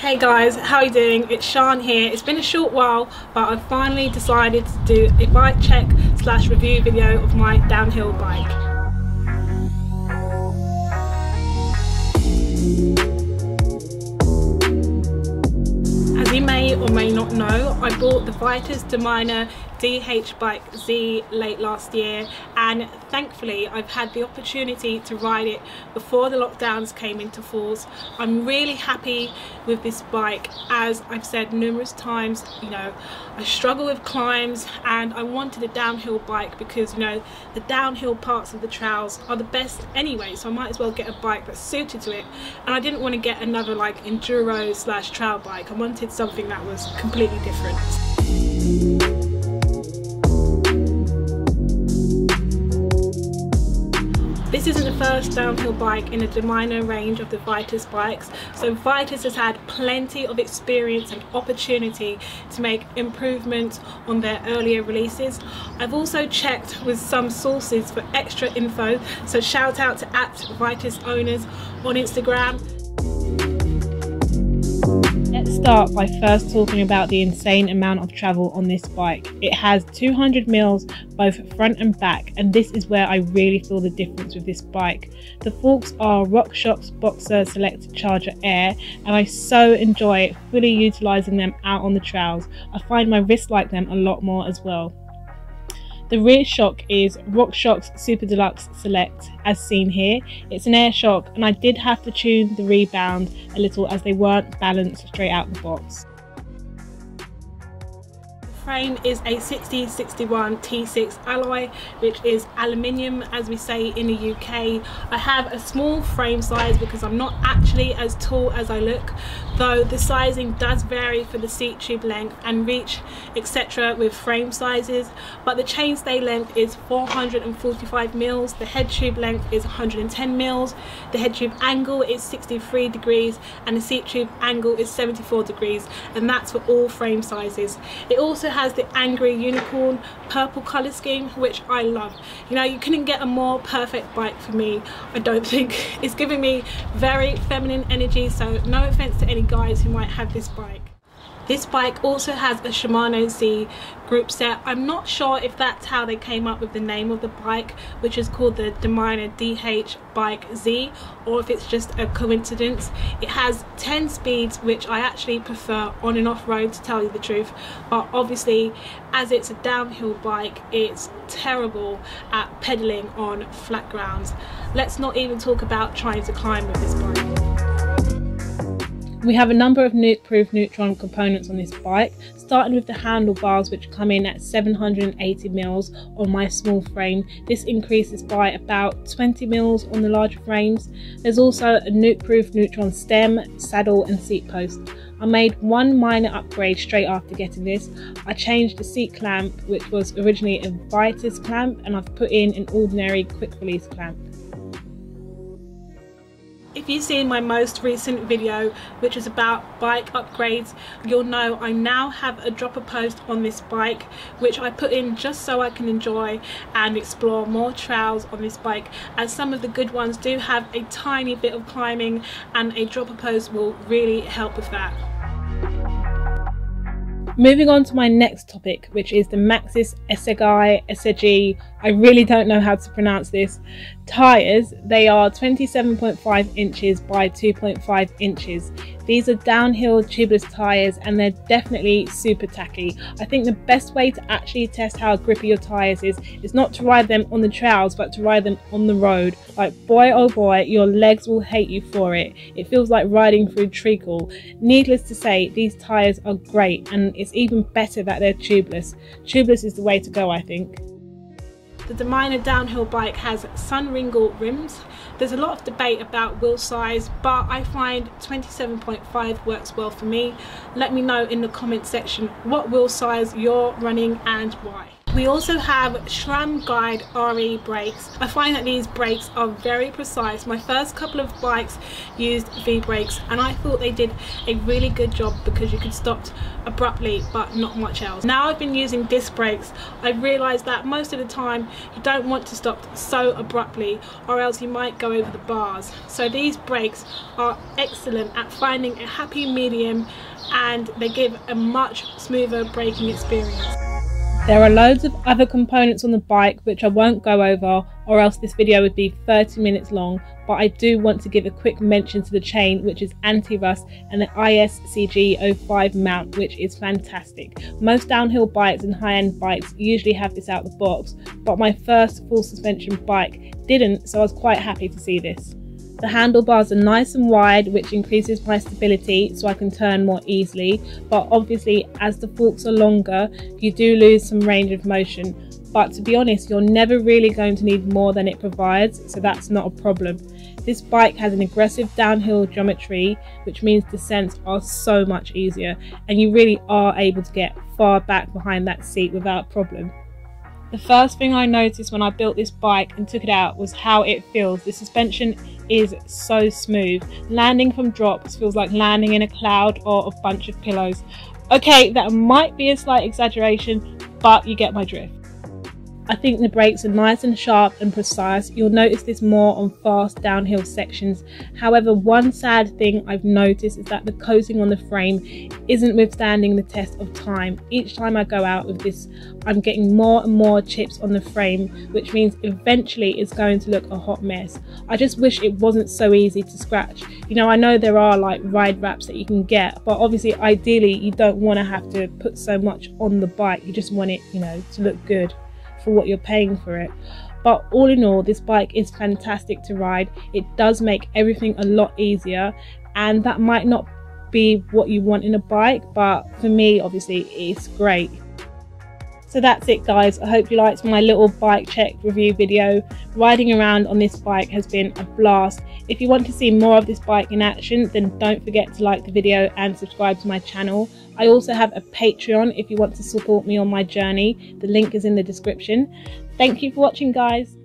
Hey guys, how are you doing? It's Sean here. It's been a short while, but I've finally decided to do a bike check / review video of my downhill bike. As you may or may not know, I bought the Vitus Dominer DH Bike Z late last year, and thankfully I've had the opportunity to ride it before the lockdowns came into force. I'm really happy with this bike. As I've said numerous times, I struggle with climbs and I wanted a downhill bike because the downhill parts of the trails are the best anyway, so I might as well get a bike that's suited to it. And I didn't want to get another like enduro / trail bike. I wanted something that was completely different. This isn't the first downhill bike in the Dominer range of the Vitus bikes, so Vitus has had plenty of experience and opportunity to make improvements on their earlier releases. I've also checked with some sources for extra info, so shout out to @Vitus owners on Instagram. Let's start by first talking about the insane amount of travel on this bike. It has 200 mils both front and back, and this is where I really feel the difference with this bike. The forks are RockShox Boxer Select Charger Air, and I so enjoy fully utilising them out on the trails. I find my wrists like them a lot more as well. The rear shock is RockShox Super Deluxe Select, as seen here. It's an air shock, and I did have to tune the rebound a little as they weren't balanced straight out the box. The frame is a 6061 T6 alloy, which is aluminium as we say in the UK. I have a small frame size because I'm not actually as tall as I look, though the sizing does vary for the seat tube length and reach etc. with frame sizes, but the chainstay length is 445 mils, the head tube length is 110 mils, the head tube angle is 63 degrees and the seat tube angle is 74 degrees, and that's for all frame sizes. It also has the Angry Unicorn purple colour scheme, which I love. You couldn't get a more perfect bike for me, I don't think. It's giving me very feminine energy, so no offence to any guys who might have this bike. This bike also has a Shimano Z group set. I'm not sure if that's how they came up with the name of the bike, which is called the Dominer DH Bike Z, or if it's just a coincidence. It has 10 speeds, which I actually prefer on and off road, to tell you the truth, but obviously as it's a downhill bike it's terrible at pedaling on flat grounds. Let's not even talk about trying to climb with this bike. We have a number of nuke-proof Neutron components on this bike, starting with the handlebars, which come in at 780 mils on my small frame. This increases by about 20 mils on the larger frames. There's also a nuke-proof Neutron stem, saddle and seat post. I made one minor upgrade straight after getting this. I changed the seat clamp, which was originally a Vitus clamp, and I've put in an ordinary quick release clamp. If you've seen my most recent video, which is about bike upgrades, you'll know I now have a dropper post on this bike, which I put in just so I can enjoy and explore more trails on this bike, as some of the good ones do have a tiny bit of climbing, and a dropper post will really help with that. Moving on to my next topic, which is the Maxxis Esegui, I really don't know how to pronounce this, tyres. They are 27.5 inches by 2.5 inches. These are downhill tubeless tyres, and they're definitely super tacky. I think the best way to actually test how grippy your tyres is not to ride them on the trails, but to ride them on the road. Like, boy oh boy, your legs will hate you for it. It feels like riding through treacle. Needless to say, these tyres are great, and it's even better that they're tubeless. Tubeless is the way to go, I think. The Dominer downhill bike has Sunringle rims. There's a lot of debate about wheel size, but I find 27.5 works well for me. Let me know in the comment section what wheel size you're running and why. We also have SRAM Guide RE brakes. I find that these brakes are very precise. My first couple of bikes used V brakes and I thought they did a really good job because you could stop abruptly but not much else. Now I've been using disc brakes, I've realised that most of the time you don't want to stop so abruptly or else you might go over the bars. So these brakes are excellent at finding a happy medium and they give a much smoother braking experience. There are loads of other components on the bike which I won't go over or else this video would be 30 minutes long, but I do want to give a quick mention to the chain which is anti-rust and the ISCG05 mount which is fantastic. Most downhill bikes and high-end bikes usually have this out the box, but my first full suspension bike didn't, so I was quite happy to see this. The handlebars are nice and wide, which increases my stability so I can turn more easily, but obviously as the forks are longer you do lose some range of motion, but to be honest you're never really going to need more than it provides, so that's not a problem. This bike has an aggressive downhill geometry which means descents are so much easier and you really are able to get far back behind that seat without problem. The first thing I noticed when I built this bike and took it out was how it feels. The suspension is so smooth. Landing from drops feels like landing in a cloud or a bunch of pillows. Okay, that might be a slight exaggeration, but you get my drift. I think the brakes are nice and sharp and precise. You'll notice this more on fast downhill sections. However, one sad thing I've noticed is that the coating on the frame isn't withstanding the test of time. Each time I go out with this, I'm getting more and more chips on the frame, which means eventually it's going to look a hot mess. I just wish it wasn't so easy to scratch. You know, I know there are like ride wraps that you can get, but obviously ideally you don't want to have to put so much on the bike. You just want it, you know, to look good for what you're paying for it. But all in all, this bike is fantastic to ride. It does make everything a lot easier, and that might not be what you want in a bike, but for me obviously it's great. So that's it guys, I hope you liked my little bike check review video. Riding around on this bike has been a blast. If you want to see more of this bike in action, then don't forget to like the video and subscribe to my channel. I also have a Patreon if you want to support me on my journey. The link is in the description. Thank you for watching guys.